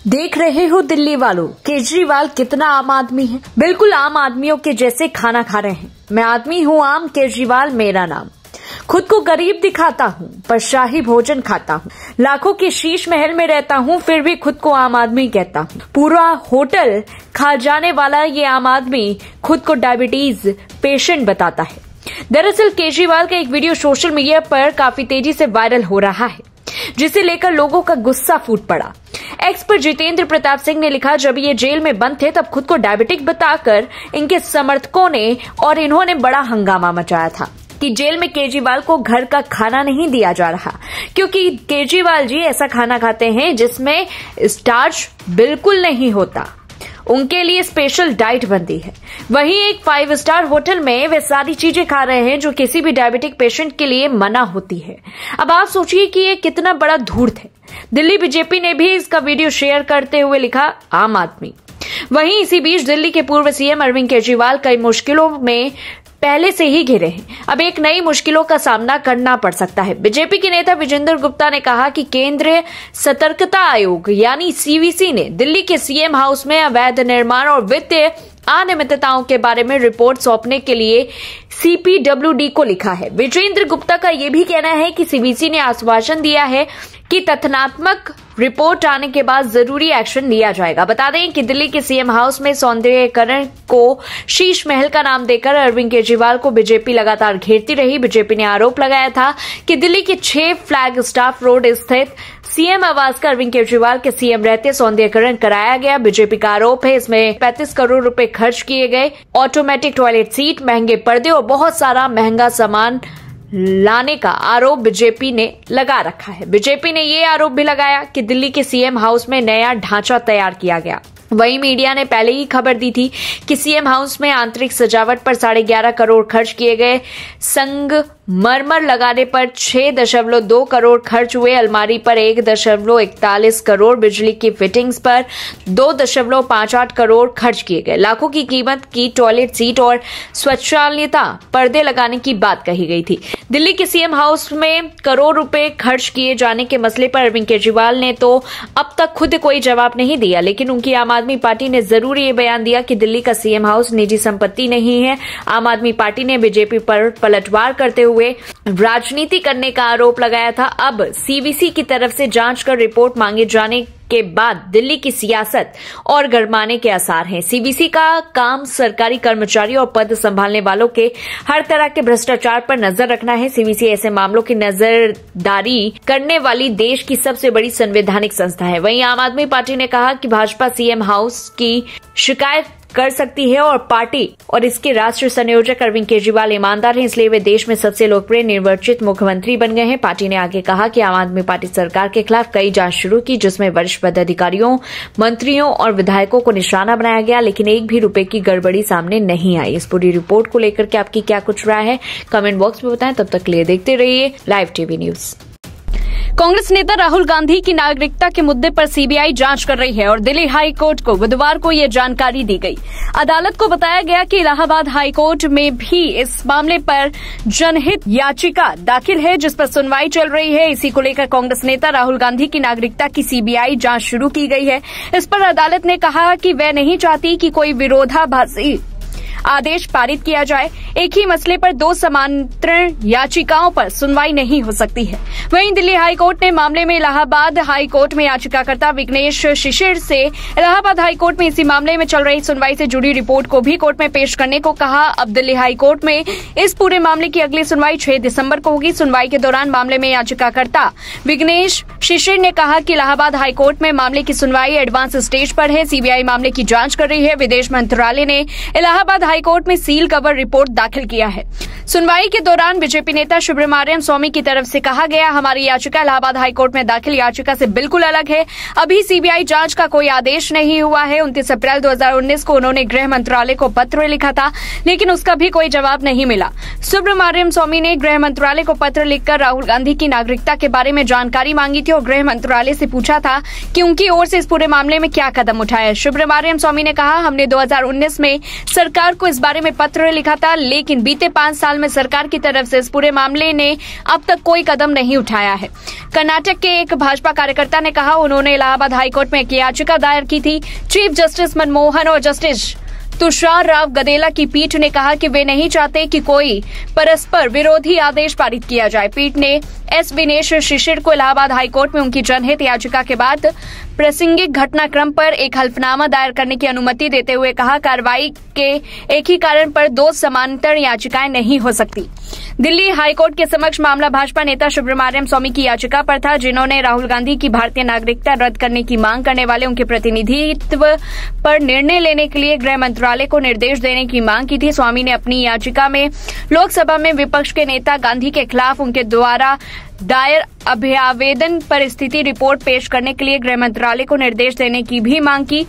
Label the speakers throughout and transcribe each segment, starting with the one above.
Speaker 1: देख रहे हो दिल्ली वालों, केजरीवाल कितना आम आदमी है। बिल्कुल आम आदमियों के जैसे खाना खा रहे हैं। मैं आदमी हूँ आम, केजरीवाल मेरा नाम। खुद को गरीब दिखाता हूँ पर शाही भोजन खाता हूँ। लाखों के शीश महल में रहता हूँ फिर भी खुद को आम आदमी कहता हूँ। पूरा होटल खा जाने वाला ये आम आदमी खुद को डायबिटीज पेशेंट बताता है। दरअसल केजरीवाल का एक वीडियो सोशल मीडिया पर काफी तेजी से वायरल हो रहा है, जिसे लेकर लोगों का गुस्सा फूट पड़ा। एक्स पर जितेंद्र प्रताप सिंह ने लिखा, जब ये जेल में बंद थे तब खुद को डायबिटिक बताकर इनके समर्थकों ने और इन्होंने बड़ा हंगामा मचाया था कि जेल में केजरीवाल को घर का खाना नहीं दिया जा रहा, क्योंकि केजरीवाल जी ऐसा खाना खाते हैं जिसमें स्टार्च बिल्कुल नहीं होता। उनके लिए स्पेशल डाइट बनती है। वहीं एक 5 स्टार होटल में वे सारी चीजें खा रहे हैं जो किसी भी डायबिटिक पेशेंट के लिए मना होती है। अब आप सोचिए कि ये कितना बड़ा धूर्त है। दिल्ली बीजेपी ने भी इसका वीडियो शेयर करते हुए लिखा, आम आदमी। वहीं इसी बीच दिल्ली के पूर्व सीएम अरविंद केजरीवाल कई मुश्किलों में पहले से ही घिरे हैं। अब एक नई मुश्किलों का सामना करना पड़ सकता है। बीजेपी के नेता विजेंद्र गुप्ता ने कहा कि केंद्रीय सतर्कता आयोग यानी सीवीसी ने दिल्ली के सीएम हाउस में अवैध निर्माण और वित्तीय अनियमितताओं के बारे में रिपोर्ट सौंपने के लिए सीपीडब्ल्यूडी को लिखा है। विजेंद्र गुप्ता का यह भी कहना है कि सीवीसी ने आश्वासन दिया है कि तथ्यात्मक रिपोर्ट आने के बाद जरूरी एक्शन लिया जाएगा। बता दें कि दिल्ली के सीएम हाउस में सौंदर्यीकरण को शीश महल का नाम देकर अरविंद केजरीवाल को बीजेपी लगातार घेरती रही। बीजेपी ने आरोप लगाया था कि दिल्ली के 6 फ्लैग स्टाफ रोड स्थित सीएम आवास का अरविंद केजरीवाल के सीएम रहते सौंदर्यीकरण कराया गया। बीजेपी का आरोप है इसमें 35 करोड़ रुपए खर्च किए गए। ऑटोमेटिक टॉयलेट सीट, महंगे पर्दे और बहुत सारा महंगा सामान लाने का आरोप बीजेपी ने लगा रखा है। बीजेपी ने ये आरोप भी लगाया कि दिल्ली के सीएम हाउस में नया ढांचा तैयार किया गया। वहीं मीडिया ने पहले ही खबर दी थी कि सीएम हाउस में आंतरिक सजावट पर 11.5 करोड़ खर्च किए गए। संगमरमर लगाने पर 6.2 करोड़ खर्च हुए। अलमारी पर 1.41 करोड़, बिजली की फिटिंग्स पर 2.58 करोड़ खर्च किए गए। लाखों की कीमत की टॉयलेट सीट और स्वच्छालयता पर्दे लगाने की बात कही गई थी। दिल्ली के सीएम हाउस में करोड़ रुपए खर्च किए जाने के मसले पर अरविंद केजरीवाल ने तो अब तक खुद कोई जवाब नहीं दिया, लेकिन उनकी आम आदमी पार्टी ने जरूर ये बयान दिया कि दिल्ली का सीएम हाउस निजी संपत्ति नहीं है। आम आदमी पार्टी ने बीजेपी पर पलटवार करते हुए राजनीति करने का आरोप लगाया था। अब सीवीसी की तरफ से जांच कर रिपोर्ट मांगे जाने के बाद दिल्ली की सियासत और गरमाने के आसार हैं। सीवीसी का काम सरकारी कर्मचारियों और पद संभालने वालों के हर तरह के भ्रष्टाचार पर नजर रखना है। सीवीसी ऐसे मामलों की नजरदारी करने वाली देश की सबसे बड़ी संवैधानिक संस्था है। वहीं आम आदमी पार्टी ने कहा कि भाजपा सीएम हाउस की शिकायत कर सकती है और पार्टी और इसके राष्ट्रीय संयोजक अरविंद केजरीवाल ईमानदार हैं, इसलिए वे देश में सबसे लोकप्रिय निर्वाचित मुख्यमंत्री बन गए हैं। पार्टी ने आगे कहा कि आम आदमी पार्टी सरकार के खिलाफ कई जांच शुरू की, जिसमें वरिष्ठ पदाधिकारियों, मंत्रियों और विधायकों को निशाना बनाया गया, लेकिन एक भी रुपए की गड़बड़ी सामने नहीं आई। इस पूरी रिपोर्ट को लेकर के आपकी क्या कुछ राय है, कमेंट बॉक्स में बताएं। तब तक के लिए देखते रहिए लाइव टीवी न्यूज।
Speaker 2: कांग्रेस नेता राहुल गांधी की नागरिकता के मुद्दे पर सीबीआई जांच कर रही है और दिल्ली हाई कोर्ट को बुधवार को यह जानकारी दी गई। अदालत को बताया गया कि इलाहाबाद हाई कोर्ट में भी इस मामले पर जनहित याचिका दाखिल है, जिस पर सुनवाई चल रही है। इसी को लेकर कांग्रेस नेता राहुल गांधी की नागरिकता की सीबीआई जांच शुरू की गई है। इस पर अदालत ने कहा कि वह नहीं चाहती कि कोई विरोधाभासी आदेश पारित किया जाए। एक ही मसले पर 2 समांतर याचिकाओं पर सुनवाई नहीं हो सकती है। वहीं दिल्ली हाई कोर्ट ने मामले में इलाहाबाद हाई कोर्ट में याचिकाकर्ता विघ्नेश शिशिर से इलाहाबाद हाई कोर्ट में इसी मामले में चल रही सुनवाई से जुड़ी रिपोर्ट को भी कोर्ट में पेश करने को कहा। अब दिल्ली हाई कोर्ट में इस पूरे मामले की अगली सुनवाई 6 दिसंबर को होगी। सुनवाई के दौरान मामले में याचिकाकर्ता विघ्नेश शिशिर ने कहा कि इलाहाबाद हाई कोर्ट में मामले की सुनवाई एडवांस स्टेज पर है। सीबीआई मामले की जांच कर रही है। विदेश मंत्रालय ने इलाहाबाद हाई कोर्ट में सील कवर रिपोर्ट दाखिल किया है। सुनवाई के दौरान बीजेपी नेता सुब्रमण्यम स्वामी की तरफ से कहा गया, हमारी याचिका इलाहाबाद हाईकोर्ट में दाखिल याचिका से बिल्कुल अलग है। अभी सीबीआई जांच का कोई आदेश नहीं हुआ है। 29 अप्रैल 2019 को उन्होंने गृह मंत्रालय को पत्र लिखा था, लेकिन उसका भी कोई जवाब नहीं मिला। सुब्रमण्यम स्वामी ने गृह मंत्रालय को पत्र लिखकर राहुल गांधी की नागरिकता के बारे में जानकारी मांगी थी और गृह मंत्रालय से पूछा था कि उनकी ओर से इस पूरे मामले में क्या कदम उठाया। सुब्रमण्यम स्वामी ने कहा, हमने 2019 में सरकार को इस बारे में पत्र लिखा था, लेकिन बीते 5 साल में सरकार की तरफ से इस पूरे मामले ने अब तक कोई कदम नहीं उठाया है। कर्नाटक के एक भाजपा कार्यकर्ता ने कहा, उन्होंने इलाहाबाद हाईकोर्ट में एक याचिका दायर की थी। चीफ जस्टिस मनमोहन और जस्टिस तुषार राव गदेला की पीठ ने कहा कि वे नहीं चाहते कि कोई परस्पर विरोधी आदेश पारित किया जाए। पीठ ने एस विनेश शिशिर को इलाहाबाद हाईकोर्ट में उनकी जनहित याचिका के बाद प्रासंगिक घटनाक्रम पर एक हल्फनामा दायर करने की अनुमति देते हुए कहा, कार्रवाई के एक ही कारण पर 2 समांतर याचिकाएं नहीं हो सकती। दिल्ली हाईकोर्ट के समक्ष मामला भाजपा नेता सुब्रमण्यम स्वामी की याचिका पर था, जिन्होंने राहुल गांधी की भारतीय नागरिकता रद्द करने की मांग करने वाले उनके प्रतिनिधित्व पर निर्णय लेने के लिए गृह मंत्रालय को निर्देश देने की मांग की थी। स्वामी ने अपनी याचिका में लोकसभा में विपक्ष के नेता गांधी के खिलाफ उनके द्वारा दायर अभ्यावेदन पर स्थिति रिपोर्ट पेश करने के लिए गृह मंत्रालय को निर्देश देने की भी मांग की।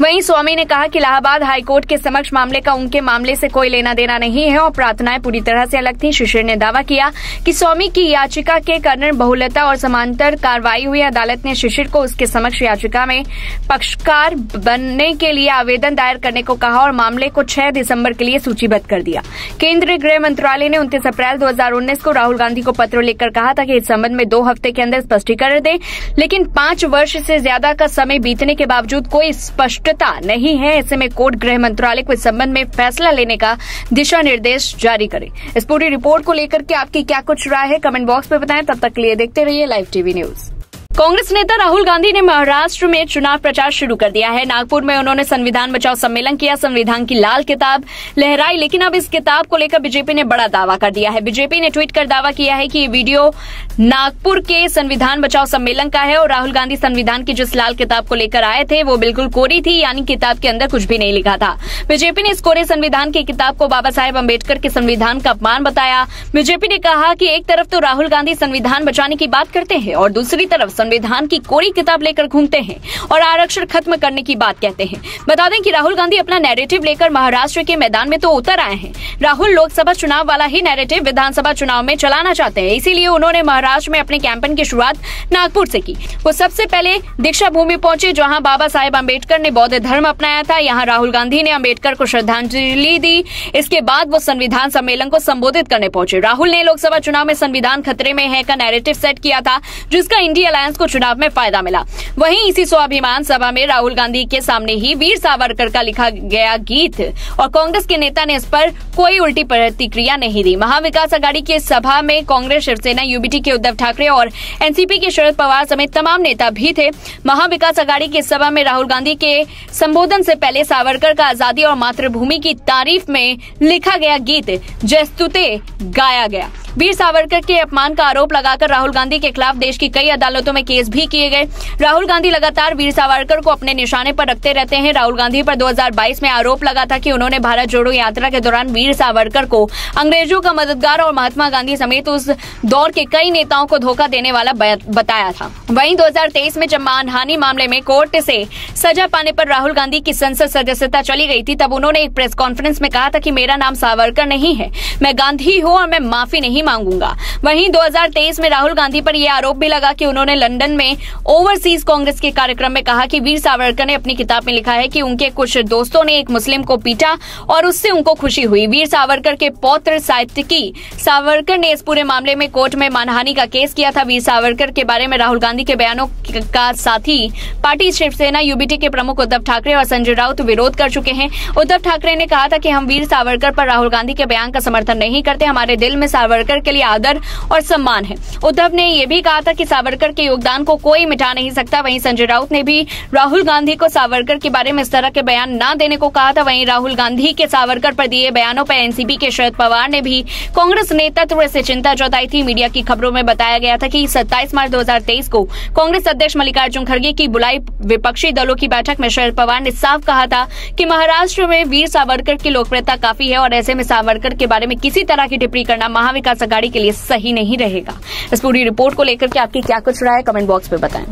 Speaker 2: वहीं स्वामी ने कहा कि इलाहाबाद हाईकोर्ट के समक्ष मामले का उनके मामले से कोई लेना देना नहीं है और प्रार्थनाएं पूरी तरह से अलग थी। शिशिर ने दावा किया कि स्वामी की याचिका के कारण बहुलता और समांतर कार्रवाई हुई। अदालत ने शिशिर को उसके समक्ष याचिका में पक्षकार बनने के लिए आवेदन दायर करने को कहा और मामले को 6 दिसंबर के लिए सूचीबद्ध कर दिया। केंद्रीय गृह मंत्रालय ने 29 अप्रैल 2019 को राहुल गांधी को पत्र लिखकर कहा था कि इस संबंध में 2 हफ्ते के अंदर स्पष्टीकरण दें, लेकिन 5 वर्ष से ज्यादा का समय बीतने के बावजूद कोई स्पष्टता नहीं है। ऐसे में कोर्ट गृह मंत्रालय को इस संबंध में फैसला लेने का दिशा निर्देश जारी करे। इस पूरी रिपोर्ट को लेकर के आपकी क्या कुछ राय है, कमेंट बॉक्स में बताएं। तब तक के लिए देखते रहिए लाइव टीवी न्यूज। कांग्रेस नेता राहुल गांधी ने महाराष्ट्र में चुनाव प्रचार शुरू कर दिया है। नागपुर में उन्होंने संविधान बचाओ सम्मेलन किया, संविधान की लाल किताब लहराई, लेकिन अब इस किताब को लेकर बीजेपी ने बड़ा दावा कर दिया है। बीजेपी ने ट्वीट कर दावा किया है कि ये वीडियो नागपुर के संविधान बचाओ सम्मेलन का है और राहुल गांधी संविधान की जिस लाल किताब को लेकर आए थे वो बिल्कुल कोरी थी, यानी किताब के अंदर कुछ भी नहीं लिखा था। बीजेपी ने इस कोरे संविधान की किताब को बाबा साहेब अम्बेडकर के संविधान का अपमान बताया। बीजेपी ने कहा कि एक तरफ तो राहुल गांधी संविधान बचाने की बात करते हैं और दूसरी तरफ संविधान की कोरी किताब लेकर घूमते हैं और आरक्षण खत्म करने की बात कहते हैं। बता दें कि राहुल गांधी अपना नैरेटिव लेकर महाराष्ट्र के मैदान में तो उतर आए हैं। राहुल लोकसभा चुनाव वाला ही नैरेटिव विधानसभा चुनाव में चलाना चाहते हैं, इसीलिए उन्होंने महाराष्ट्र में अपने कैंपेन की शुरुआत नागपुर से की। वो सबसे पहले दीक्षा भूमि पहुंचे, जहां बाबा साहेब अम्बेडकर ने बौद्ध धर्म अपनाया था। यहां राहुल गांधी ने अम्बेडकर को श्रद्धांजलि दी। इसके बाद वो संविधान सम्मेलन को संबोधित करने पहुंचे। राहुल ने लोकसभा चुनाव में संविधान खतरे में है का नैरेटिव सेट किया था, जिसका इंडिया अलायंस को चुनाव में फायदा मिला। वहीं इसी स्वाभिमान सभा में राहुल गांधी के सामने ही वीर सावरकर का लिखा गया गीत और कांग्रेस के नेता ने इस पर कोई उल्टी प्रतिक्रिया नहीं दी। महाविकास आघाड़ी की सभा में कांग्रेस, शिवसेना, यूबीटी के उद्धव ठाकरे और एनसीपी के शरद पवार समेत तमाम नेता भी थे। महाविकास आघाड़ी की सभा में राहुल गांधी के संबोधन से पहले सावरकर का आजादी और मातृभूमि की तारीफ में लिखा गया गीत जयस्तुते गाया गया। वीर सावरकर के अपमान का आरोप लगाकर राहुल गांधी के खिलाफ देश की कई अदालतों में केस भी किए गए। राहुल गांधी लगातार वीर सावरकर को अपने निशाने पर रखते रहते हैं। राहुल गांधी पर 2022 में आरोप लगा था कि उन्होंने भारत जोड़ो यात्रा के दौरान वीर सावरकर को अंग्रेजों का मददगार और महात्मा गांधी समेत उस दौर के कई नेताओं को धोखा देने वाला बताया था। वहीं 2023 में जब मानहानि मामले में कोर्ट से सजा पाने पर राहुल गांधी की संसद सदस्यता चली गई थी, तब उन्होंने एक प्रेस कॉन्फ्रेंस में कहा था कि मेरा नाम सावरकर नहीं है, मैं गांधी हूं और मैं माफी नहीं मांगूंगा। वहीं 2023 में राहुल गांधी पर यह आरोप भी लगा कि उन्होंने लंदन में ओवरसीज कांग्रेस के कार्यक्रम में कहा कि वीर सावरकर ने अपनी किताब में लिखा है कि उनके कुछ दोस्तों ने एक मुस्लिम को पीटा और उससे उनको खुशी हुई। वीर सावरकर के पौत्र साहित्यिकी सावरकर ने इस पूरे मामले में कोर्ट में मानहानि का केस किया था। वीर सावरकर के बारे में राहुल गांधी के बयानों का साथ ही पार्टी शिवसेना, यूबीटी के प्रमुख उद्धव ठाकरे और संजय राउत विरोध कर चुके हैं। उद्धव ठाकरे ने कहा था कि हम वीर सावरकर पर राहुल गांधी के बयान का समर्थन नहीं करते, हमारे दिल में सावरकर के लिए आदर और सम्मान है। उद्धव ने यह भी कहा था कि सावरकर के योगदान को कोई मिटा नहीं सकता। वहीं संजय राउत ने भी राहुल गांधी को सावरकर के बारे में इस तरह के बयान न देने को कहा था। वहीं राहुल गांधी के सावरकर पर दिए बयानों पर एनसीपी के शरद पवार ने भी कांग्रेस नेतृत्व से चिंता जताई थी। मीडिया की खबरों में बताया गया था कि 27 मार्च 2023 को कांग्रेस अध्यक्ष मल्लिकार्जुन खड़गे की बुलाई विपक्षी दलों की बैठक में शरद पवार ने साफ कहा था कि महाराष्ट्र में वीर सावरकर की लोकप्रियता काफी है और ऐसे में सावरकर के बारे में किसी तरह की टिप्पणी करना महाविकास आघाड़ी के लिए सही नहीं रहेगा। इस पूरी रिपोर्ट को लेकर के आपकी क्या कुछ राय है, कमेंट बॉक्स में बताएं।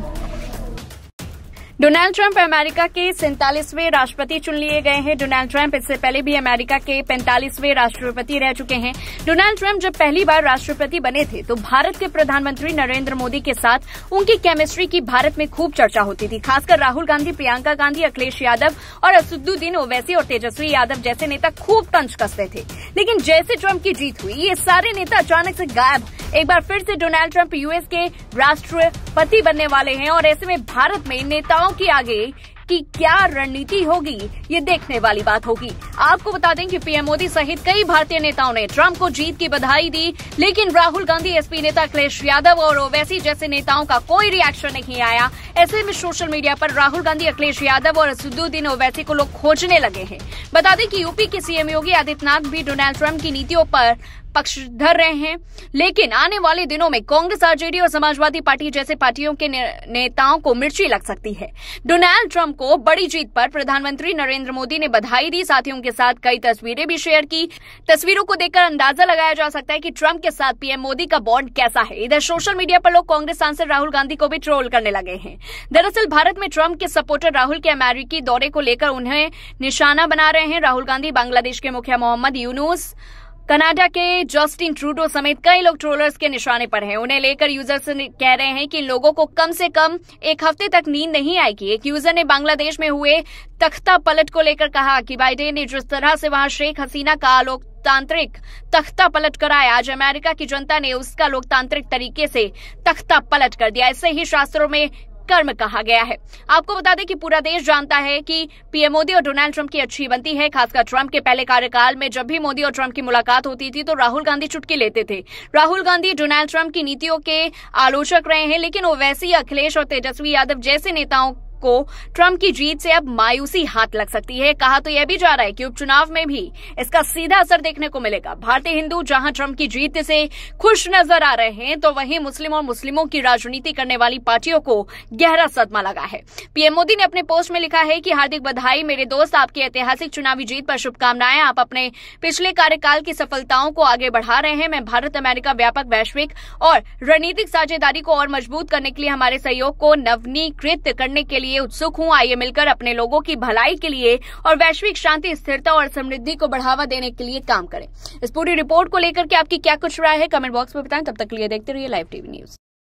Speaker 2: डोनाल्ड ट्रंप अमेरिका के 47वें राष्ट्रपति चुन लिए गए हैं। डोनाल्ड ट्रंप इससे पहले भी अमेरिका के 45वें राष्ट्रपति रह चुके हैं। डोनाल्ड ट्रंप जब पहली बार राष्ट्रपति बने थे तो भारत के प्रधानमंत्री नरेंद्र मोदी के साथ उनकी केमिस्ट्री की भारत में खूब चर्चा होती थी। खासकर राहुल गांधी, प्रियंका गांधी, अखिलेश यादव और असदुद्दीन ओवैसी और तेजस्वी यादव जैसे नेता खूब तंज कसते थे। लेकिन जैसे ट्रंप की जीत हुई, ये सारे नेता अचानक से गायब। एक बार फिर से डोनाल्ड ट्रंप यूएस के राष्ट्रपति बनने वाले हैं और ऐसे में भारत में नेताओं की आगे की क्या रणनीति होगी, ये देखने वाली बात होगी। आपको बता दें कि पीएम मोदी सहित कई भारतीय नेताओं ने ट्रंप को जीत की बधाई दी, लेकिन राहुल गांधी, एसपी नेता अखिलेश यादव और ओवैसी जैसे नेताओं का कोई रिएक्शन नहीं आया। ऐसे में सोशल मीडिया पर राहुल गांधी, अखिलेश यादव और असदुद्दीन ओवैसी को लोग खोजने लगे हैं। बता दें कि यूपी के सीएम योगी आदित्यनाथ भी डोनाल्ड ट्रंप की नीतियों पर पक्षधर रहे हैं, लेकिन आने वाले दिनों में कांग्रेस, आरजेडी और समाजवादी पार्टी जैसे पार्टियों के नेताओं को मिर्ची लग सकती है। डोनाल्ड ट्रंप को बड़ी जीत पर प्रधानमंत्री नरेंद्र मोदी ने बधाई दी, साथ ही उनके साथ कई तस्वीरें भी शेयर की। तस्वीरों को देखकर अंदाजा लगाया जा सकता है कि ट्रंप के साथ पीएम मोदी का बॉन्ड कैसा है। इधर सोशल मीडिया पर लोग कांग्रेस सांसद राहुल गांधी को भी ट्रोल करने लगे हैं। दरअसल भारत में ट्रंप के सपोर्टर राहुल के अमेरिकी दौरे को लेकर उन्हें निशाना बना रहे हैं। राहुल गांधी बांग्लादेश के मुखिया मोहम्मद यूनुस, कनाडा के जस्टिन ट्रूडो समेत कई लोग ट्रोलर्स के निशाने पर हैं। उन्हें लेकर यूजर्स कह रहे हैं कि लोगों को कम से कम एक हफ्ते तक नींद नहीं आएगी। एक यूजर ने बांग्लादेश में हुए तख्ता पलट को लेकर कहा कि बाइडेन ने जिस तरह से वहां शेख हसीना का लोकतांत्रिक तख्ता पलट कराया, आज अमेरिका की जनता ने उसका लोकतांत्रिक तरीके से तख्ता पलट कर दिया। इससे ही शास्त्रों में कर्म कहा गया है। आपको बता दें कि पूरा देश जानता है कि पीएम मोदी और डोनाल्ड ट्रंप की अच्छी बनती है। खासकर ट्रंप के पहले कार्यकाल में जब भी मोदी और ट्रंप की मुलाकात होती थी तो राहुल गांधी चुटकी लेते थे। राहुल गांधी डोनाल्ड ट्रंप की नीतियों के आलोचक रहे हैं, लेकिन ओवैसी, अखिलेश और तेजस्वी यादव जैसे नेताओं को ट्रंप की जीत से अब मायूसी हाथ लग सकती है। कहा तो यह भी जा रहा है कि उपचुनाव में भी इसका सीधा असर देखने को मिलेगा। भारतीय हिंदू जहां ट्रंप की जीत से खुश नजर आ रहे हैं, तो वहीं मुस्लिम और मुस्लिमों की राजनीति करने वाली पार्टियों को गहरा सदमा लगा है। पीएम मोदी ने अपने पोस्ट में लिखा है कि हार्दिक बधाई मेरे दोस्त, आपकी ऐतिहासिक चुनावी जीत पर शुभकामनाएं। आप अपने पिछले कार्यकाल की सफलताओं को आगे बढ़ा रहे हैं। मैं भारत अमेरिका व्यापक, वैश्विक और रणनीतिक साझेदारी को और मजबूत करने के लिए, हमारे सहयोग को नवीनीकृत करने के लिए उत्सुक हूं। आइए मिलकर अपने लोगों की भलाई के लिए और वैश्विक शांति, स्थिरता और समृद्धि को बढ़ावा देने के लिए काम करें। इस पूरी रिपोर्ट को लेकर के आपकी क्या कुछ राय है, कमेंट बॉक्स में बताएं। तब तक के लिए देखते रहिए लाइव टीवी न्यूज।